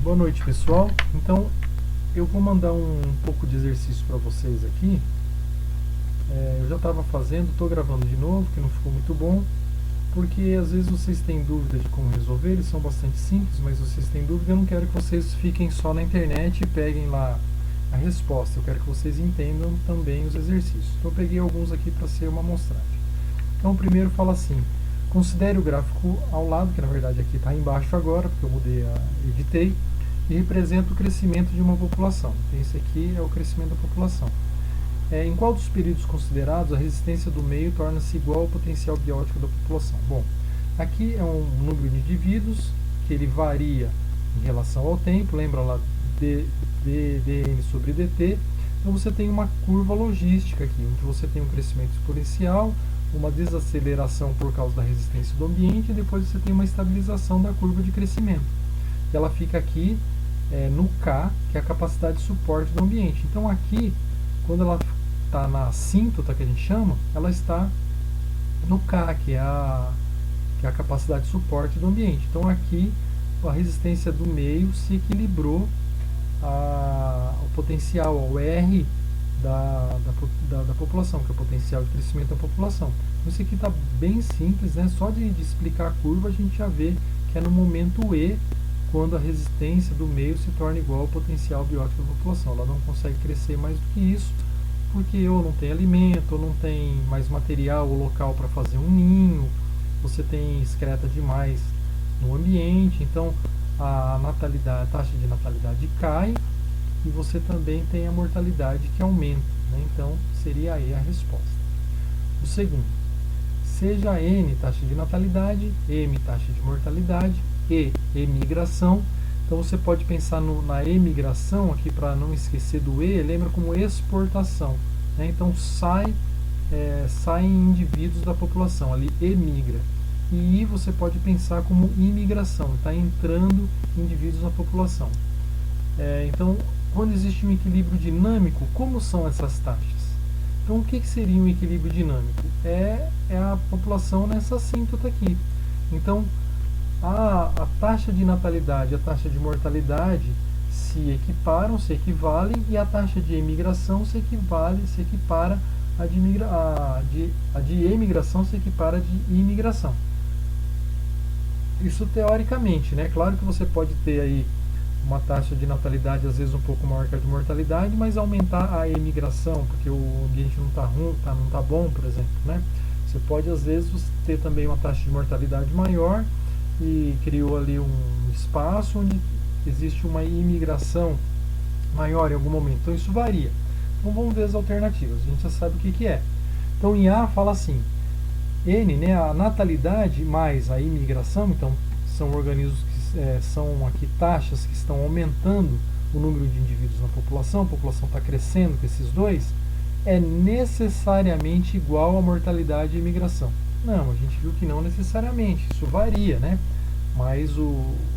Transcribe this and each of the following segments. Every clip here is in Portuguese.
Boa noite, pessoal. Então, eu vou mandar um pouco de exercício para vocês aqui. Eu já estava fazendo, estou gravando de novo, que não ficou muito bom, porque às vezes vocês têm dúvida de como resolver, eles são bastante simples, mas vocês têm dúvida, eu não quero que vocês fiquem só na internet e peguem lá a resposta, eu quero que vocês entendam também os exercícios. Então, eu peguei alguns aqui para ser uma amostragem. Então, o primeiro fala assim: considere o gráfico ao lado, que na verdade aqui está embaixo agora, porque eu editei, e representa o crescimento de uma população. Então, esse aqui é o crescimento da população. Em qual dos períodos considerados a resistência do meio torna-se igual ao potencial biótico da população? Bom, aqui é um número de indivíduos que ele varia em relação ao tempo, lembra lá dn sobre dt. Então você tem uma curva logística aqui, onde você tem um crescimento exponencial, uma desaceleração por causa da resistência do ambiente, e depois você tem uma estabilização da curva de crescimento. E ela fica aqui no K, que é a capacidade de suporte do ambiente. Então aqui, quando ela está na assíntota, que a gente chama, ela está no K, que é a capacidade de suporte do ambiente. Então aqui a resistência do meio se equilibrou ao potencial, ao R da população, que é o potencial de crescimento da população. Isso aqui está bem simples, né? Só de explicar a curva a gente já vê que é no momento E, quando a resistência do meio se torna igual ao potencial biótico da população. Ela não consegue crescer mais do que isso, porque ou não tem alimento, ou não tem mais material ou local para fazer um ninho, você tem excreta demais no ambiente, então a taxa de natalidade cai, e você também tem a mortalidade que aumenta, né? Então seria aí a resposta. O segundo: seja N taxa de natalidade, M taxa de mortalidade, E emigração. Então você pode pensar na emigração aqui, para não esquecer do E, lembra como exportação, né? Então saem indivíduos da população, ali emigra. E I você pode pensar como imigração, está entrando indivíduos na população. Então, quando existe um equilíbrio dinâmico, como são essas taxas? Então, o que seria um equilíbrio dinâmico? É a população nessa assíntota aqui. Então, a taxa de natalidade e a taxa de mortalidade se equiparam, se equivalem, e a taxa de emigração se equipara a de emigração se equipara a de imigração. Isso teoricamente, né? Claro que você pode ter aí uma taxa de natalidade às vezes um pouco maior que a de mortalidade, mas aumentar a emigração, porque o ambiente não está ruim, não tá bom, por exemplo, né? Você pode às vezes ter também uma taxa de mortalidade maior e criou ali um espaço onde existe uma imigração maior em algum momento. Então isso varia. Então vamos ver as alternativas. A gente já sabe o que é. Então em A fala assim: N, né, a natalidade mais a imigração, então são organismos que são aqui taxas que estão aumentando o número de indivíduos na população, a população está crescendo com esses dois, é necessariamente igual à mortalidade e imigração. Não, a gente viu que não necessariamente, isso varia, né? Mas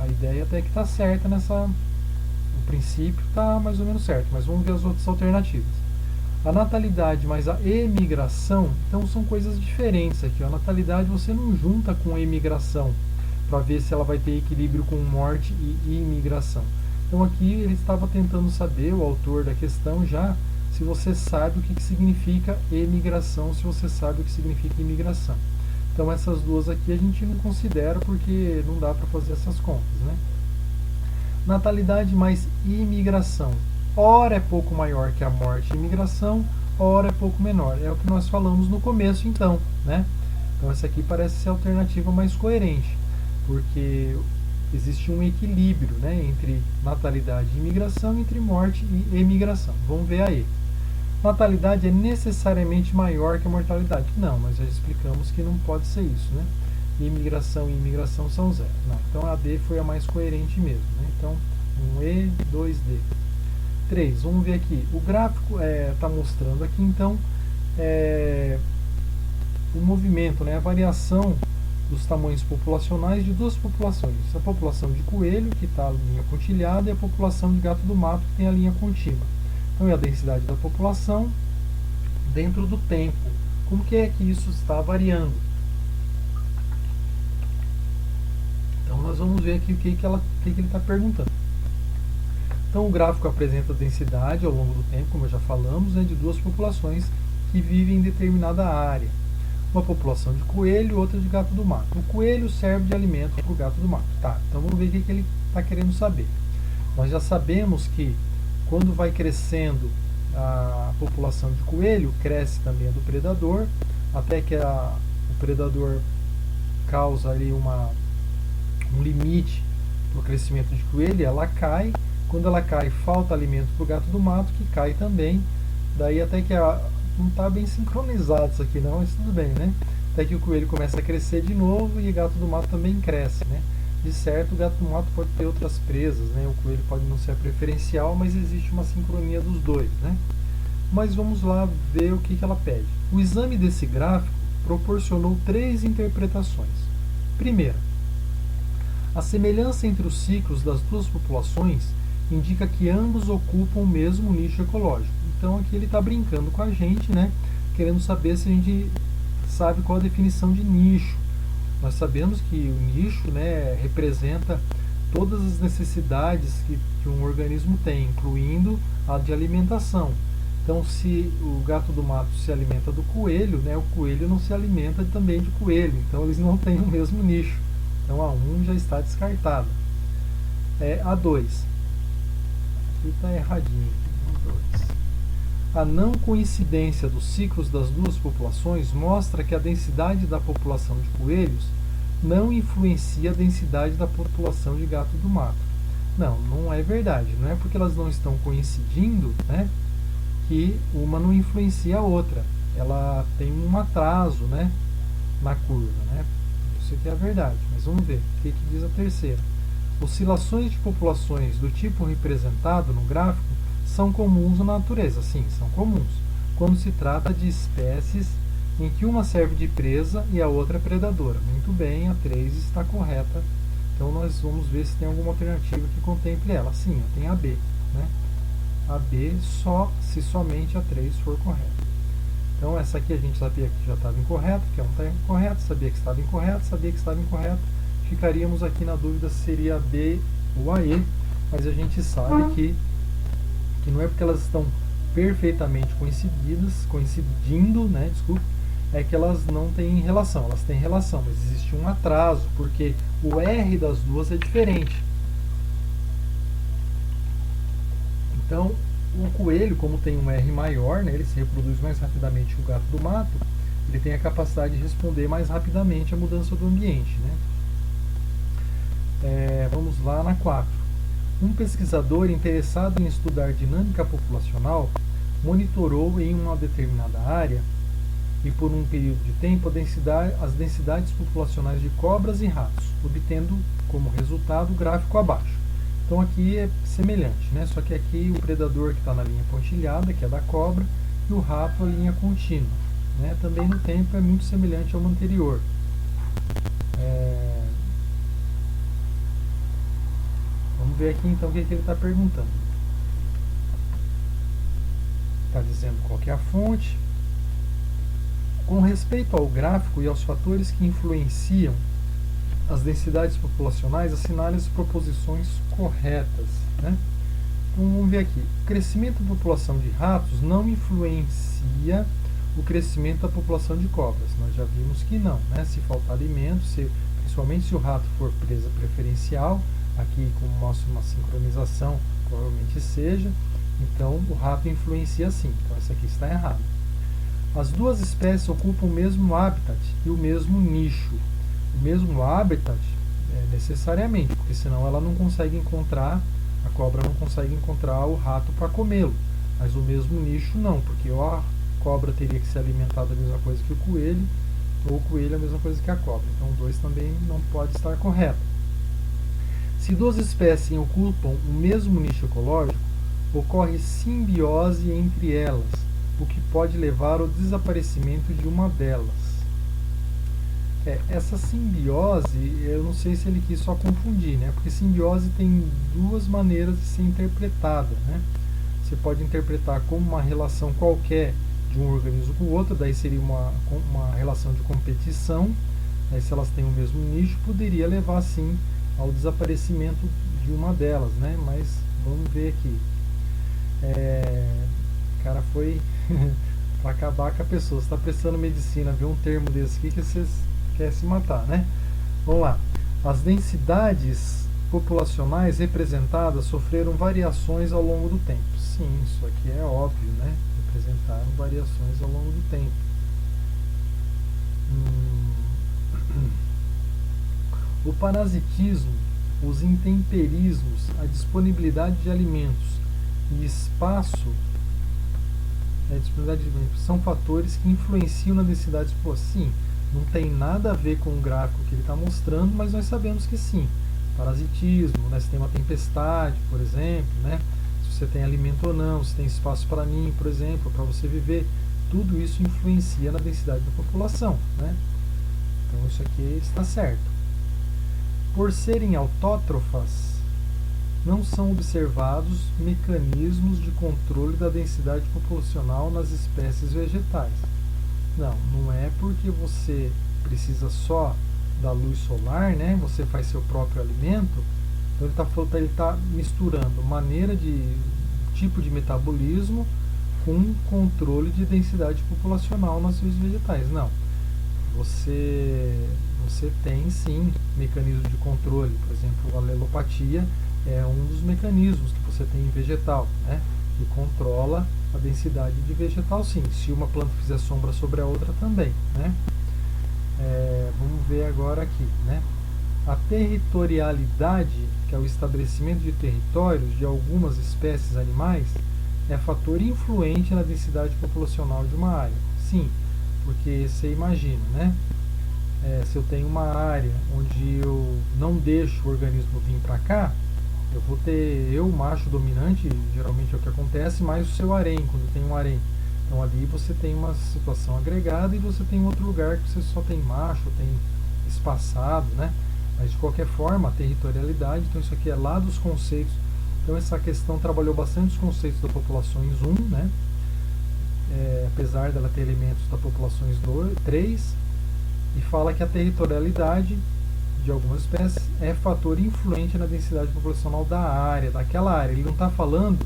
a ideia até que está certa o princípio está mais ou menos certo, mas vamos ver as outras alternativas. A natalidade mais a emigração, então são coisas diferentes aqui. A natalidade você não junta com a emigração para ver se ela vai ter equilíbrio com morte e imigração. Então aqui ele estava tentando saber, o autor da questão já, se você sabe o que significa emigração, se você sabe o que significa imigração. Então essas duas aqui a gente não considera porque não dá para fazer essas contas, né? Natalidade mais imigração. Ora é pouco maior que a morte e imigração, ora é pouco menor. É o que nós falamos no começo, então, né? Então essa aqui parece ser a alternativa mais coerente, porque existe um equilíbrio, né, entre natalidade e imigração, entre morte e emigração. Vamos ver aí. Natalidade é necessariamente maior que a mortalidade. Não, nós já explicamos que não pode ser isso, né? Imigração e imigração são zero. Não, então a D foi a mais coerente mesmo, né? Então, 1E, 2D. 3, vamos ver aqui. O gráfico está mostrando aqui, então, o movimento, né, a variação dos tamanhos populacionais de duas populações. A população de coelho, que está a linha pontilhada, e a população de gato do mato, que tem a linha contínua. Então é a densidade da população dentro do tempo. Como que é que isso está variando? Então nós vamos ver aqui o que ele está perguntando. Então o gráfico apresenta a densidade ao longo do tempo, como já falamos, de duas populações que vivem em determinada área. Uma população de coelho e outra de gato do mato. O coelho serve de alimento para o gato do mato. Tá, então vamos ver o que ele está querendo saber. Nós já sabemos que quando vai crescendo a população de coelho, cresce também a do predador, até que o predador causa ali um limite para o crescimento de coelho, ela cai. Quando ela cai, falta alimento para o gato do mato, que cai também. Daí até que não está bem sincronizado isso aqui não, mas tudo bem, né? Até que o coelho começa a crescer de novo e o gato do mato também cresce, né? De certo, o gato do mato pode ter outras presas, né? O coelho pode não ser a preferencial, mas existe uma sincronia dos dois, né? Mas vamos lá ver o que ela pede. O exame desse gráfico proporcionou 3 interpretações. Primeira, a semelhança entre os ciclos das duas populações indica que ambos ocupam o mesmo nicho ecológico. Então aqui ele está brincando com a gente, né? Querendo saber se a gente sabe qual a definição de nicho. Nós sabemos que o nicho, né, representa todas as necessidades que um organismo tem, incluindo a de alimentação. Então, se o gato do mato se alimenta do coelho, né, o coelho não se alimenta também de coelho. Então, eles não têm o mesmo nicho. Então, a 1 já está descartada. A 2. Aqui está erradinho. A não coincidência dos ciclos das duas populações mostra que a densidade da população de coelhos não influencia a densidade da população de gato do mato. Não, não é verdade. Não é porque elas não estão coincidindo, né, que uma não influencia a outra. Ela tem um atraso, né, na curva, né? Isso aqui é a verdade. Mas vamos ver o que diz a terceira. Oscilações de populações do tipo representado no gráfico são comuns na natureza. Sim, são comuns, quando se trata de espécies em que uma serve de presa e a outra é predadora. Muito bem, a 3 está correta. Então nós vamos ver se tem alguma alternativa que contemple ela. Sim, tem a B, né? A B só se somente a 3 for correta. Então essa aqui a gente sabia que já estava incorreta, que não está incorreta, sabia que estava incorreta, sabia que estava incorreta. Ficaríamos aqui na dúvida se seria a B ou a E, mas a gente sabe que não é porque elas estão perfeitamente coincidindo, né, desculpa, é que elas não têm relação. Elas têm relação, mas existe um atraso, porque o R das duas é diferente. Então, o coelho, como tem um R maior, né, ele se reproduz mais rapidamente que o gato do mato, ele tem a capacidade de responder mais rapidamente à mudança do ambiente, né? Vamos lá na 4. Um pesquisador interessado em estudar dinâmica populacional monitorou em uma determinada área e por um período de tempo as densidades populacionais de cobras e ratos, obtendo como resultado o gráfico abaixo. Então aqui é semelhante, né? Só que aqui o predador que está na linha pontilhada, que é da cobra, e o rato a linha contínua, né? Também no tempo é muito semelhante ao anterior. Vamos ver aqui então o que ele está perguntando. Está dizendo qual que é a fonte. Com respeito ao gráfico e aos fatores que influenciam as densidades populacionais, assinale as proposições corretas, né? Então vamos ver aqui. O crescimento da população de ratos não influencia o crescimento da população de cobras. Nós já vimos que não, né? Se faltar alimento, principalmente se o rato for presa preferencial, aqui como mostra uma sincronização, provavelmente seja, então o rato influencia sim. Então essa aqui está errada. As duas espécies ocupam o mesmo habitat e o mesmo nicho. O mesmo habitat necessariamente, porque senão ela não consegue encontrar, a cobra não consegue encontrar o rato para comê-lo. Mas o mesmo nicho não, porque ou a cobra teria que se alimentar da mesma coisa que o coelho, ou o coelho é a mesma coisa que a cobra. Então o 2 também não pode estar correto. Se duas espécies ocupam o mesmo nicho ecológico, ocorre simbiose entre elas, o que pode levar ao desaparecimento de uma delas. Essa simbiose, eu não sei se ele quis só confundir, né? Porque simbiose tem duas maneiras de ser interpretada, né? Você pode interpretar como uma relação qualquer de um organismo com o outro, daí seria uma relação de competição, né? Se elas têm o mesmo nicho, poderia levar sim ao desaparecimento de uma delas, né? Mas vamos ver aqui. O cara foi para acabar com a pessoa. Você está prestando medicina, vê um termo desse aqui que você quer se matar, né? Vamos lá. As densidades populacionais representadas sofreram variações ao longo do tempo. Sim, isso aqui é óbvio, né? Representaram variações ao longo do tempo. O parasitismo, os intemperismos, a disponibilidade de alimentos e espaço, disponibilidade de alimentos, são fatores que influenciam na densidade. Pô, sim, não tem nada a ver com o gráfico que ele está mostrando, mas nós sabemos que sim. Parasitismo, né, se tem uma tempestade, por exemplo, né, se você tem alimento ou não, se tem espaço para mim, por exemplo, para você viver, tudo isso influencia na densidade da população, né? Então isso aqui está certo. Por serem autótrofas, não são observados mecanismos de controle da densidade populacional nas espécies vegetais. Não, não é porque você precisa só da luz solar, né? Você faz seu próprio alimento. Então ele está misturando maneira de tipo de metabolismo com controle de densidade populacional nas suas vegetais. Não. Você tem sim mecanismos de controle. Por exemplo, a alelopatia é um dos mecanismos que você tem em vegetal, né? Que controla a densidade de vegetal, sim. Se uma planta fizer sombra sobre a outra, também, né? Vamos ver agora aqui, né? A territorialidade, que é o estabelecimento de territórios de algumas espécies animais, é fator influente na densidade populacional de uma área. Sim, porque você imagina, né? Se eu tenho uma área onde eu não deixo o organismo vir para cá, eu vou ter macho dominante, geralmente é o que acontece, mais o seu harém, quando tem um harém. Então ali você tem uma situação agregada e você tem outro lugar que você só tem macho, tem espaçado, né? Mas de qualquer forma, a territorialidade, então isso aqui é lá dos conceitos. Então essa questão trabalhou bastante os conceitos da populações 1, né? Apesar dela ter elementos da populações 3, e fala que a territorialidade de algumas espécies é fator influente na densidade populacional da área, daquela área. Ele não está falando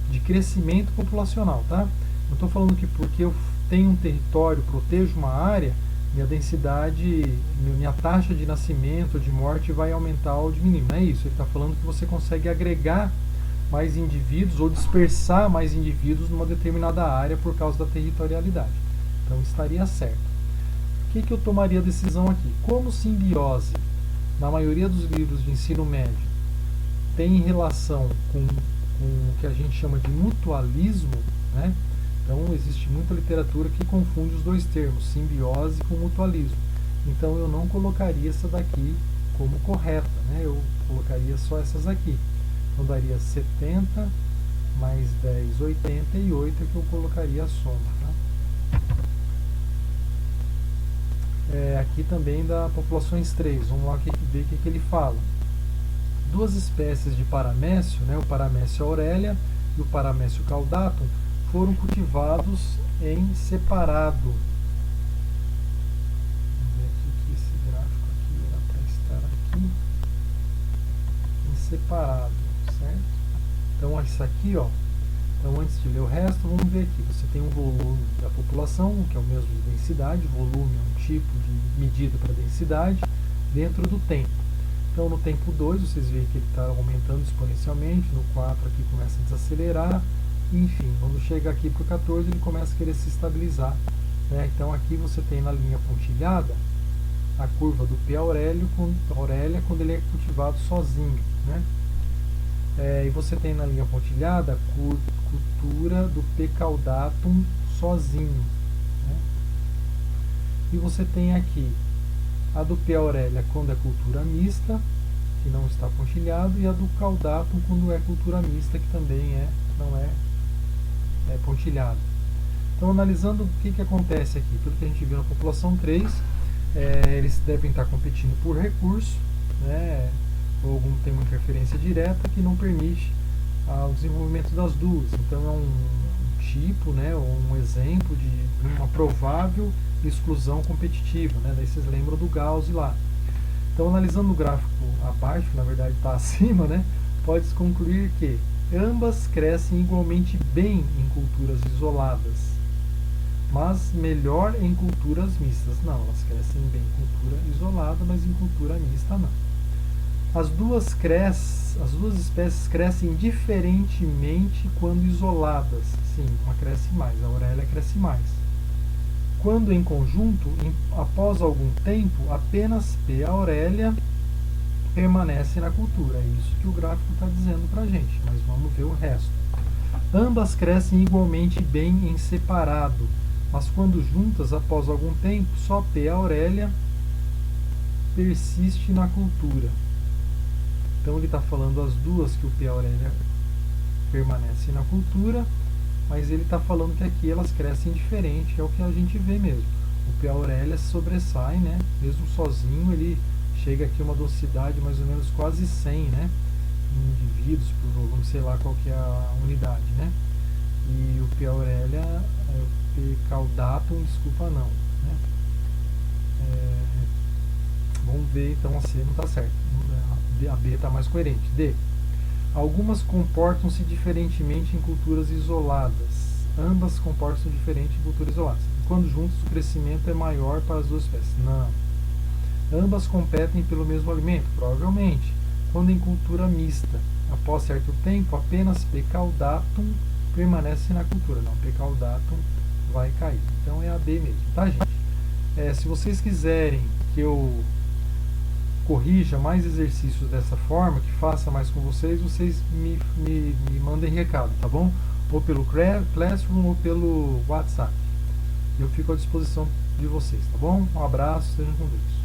de crescimento populacional, tá? Não estou falando que porque eu tenho um território, protejo uma área, minha densidade, minha taxa de nascimento, de morte vai aumentar ou diminuir. Não é isso. Ele está falando que você consegue agregar mais indivíduos ou dispersar mais indivíduos numa determinada área por causa da territorialidade. Então estaria certo. O que eu tomaria a decisão aqui? Como simbiose, na maioria dos livros de ensino médio, tem relação com o que a gente chama de mutualismo, né? Então existe muita literatura que confunde os dois termos, simbiose com mutualismo. Então eu não colocaria essa daqui como correta, né? Eu colocaria só essas aqui. Então daria 70 mais 10, 88 é que eu colocaria a soma, tá? Aqui também da populações 3, vamos lá ver o que ele fala. Duas espécies de paramécio, né, o Paramécio aurelia e o Paramécio caudatum, foram cultivados em separado. Vamos ver aqui que esse gráfico aqui era para estar aqui. Em separado, certo? Então isso aqui, ó. Então antes de ler o resto, vamos ver aqui. Você tem um volume da população, que é o mesmo de densidade. Volume é um tipo de medida para densidade dentro do tempo. Então no tempo 2 vocês veem que ele está aumentando exponencialmente, no 4 aqui começa a desacelerar, enfim, quando chega aqui para o 14 ele começa a querer se estabilizar, né? Então aqui você tem na linha pontilhada a curva do P. aurélia quando ele é cultivado sozinho, né? E você tem na linha pontilhada a cultura do P. caudatum sozinho, né? E você tem aqui a do P. aurelia quando é cultura mista, que não está pontilhado, e a do caudatum quando é cultura mista, que também não é pontilhado. Então, analisando o que acontece aqui, pelo que a gente viu na população 3, eles devem estar competindo por recurso, né, ou algum tem uma interferência direta que não permite o desenvolvimento das duas. Então, é um tipo, né, ou um exemplo de uma provável exclusão competitiva, né? Daí vocês lembram do Gauss lá. Então, analisando o gráfico abaixo, na verdade está acima, né? Pode-se concluir que ambas crescem igualmente bem em culturas isoladas, mas melhor em culturas mistas. Não, elas crescem bem em cultura isolada, mas em cultura mista não. As duas espécies crescem diferentemente quando isoladas. Sim, uma cresce mais, a Aurélia cresce mais. Quando em conjunto, após algum tempo, apenas P. aurelia permanece na cultura. É isso que o gráfico está dizendo para a gente, mas vamos ver o resto. Ambas crescem igualmente bem em separado, mas quando juntas, após algum tempo, só P. aurelia persiste na cultura. Então ele está falando as duas que o P. aurelia permanece na cultura, mas ele está falando que aqui elas crescem diferente, é o que a gente vê mesmo. O P. aurelia sobressai, né? Mesmo sozinho, ele chega aqui a uma docidade mais ou menos quase 100, né? Indivíduos por volume, sei lá qual que é a unidade, né? E o P. aurelia, o P. caudatum, desculpa não, né? Vamos ver então a C não está certo, a B está mais coerente. D. Algumas comportam-se diferentemente em culturas isoladas. Ambas comportam-se diferente em culturas isoladas. Quando juntos, o crescimento é maior para as duas espécies. Não. Ambas competem pelo mesmo alimento? Provavelmente. Quando em cultura mista, após certo tempo, apenas P. caudatum permanece na cultura. Não, P. caudatum vai cair. Então é a B mesmo, tá, gente? Se vocês quiserem que eu corrija mais exercícios dessa forma, que faça mais com vocês, vocês me mandem recado, tá bom? Ou pelo Classroom ou pelo WhatsApp. Eu fico à disposição de vocês, tá bom? Um abraço, sejam com Deus.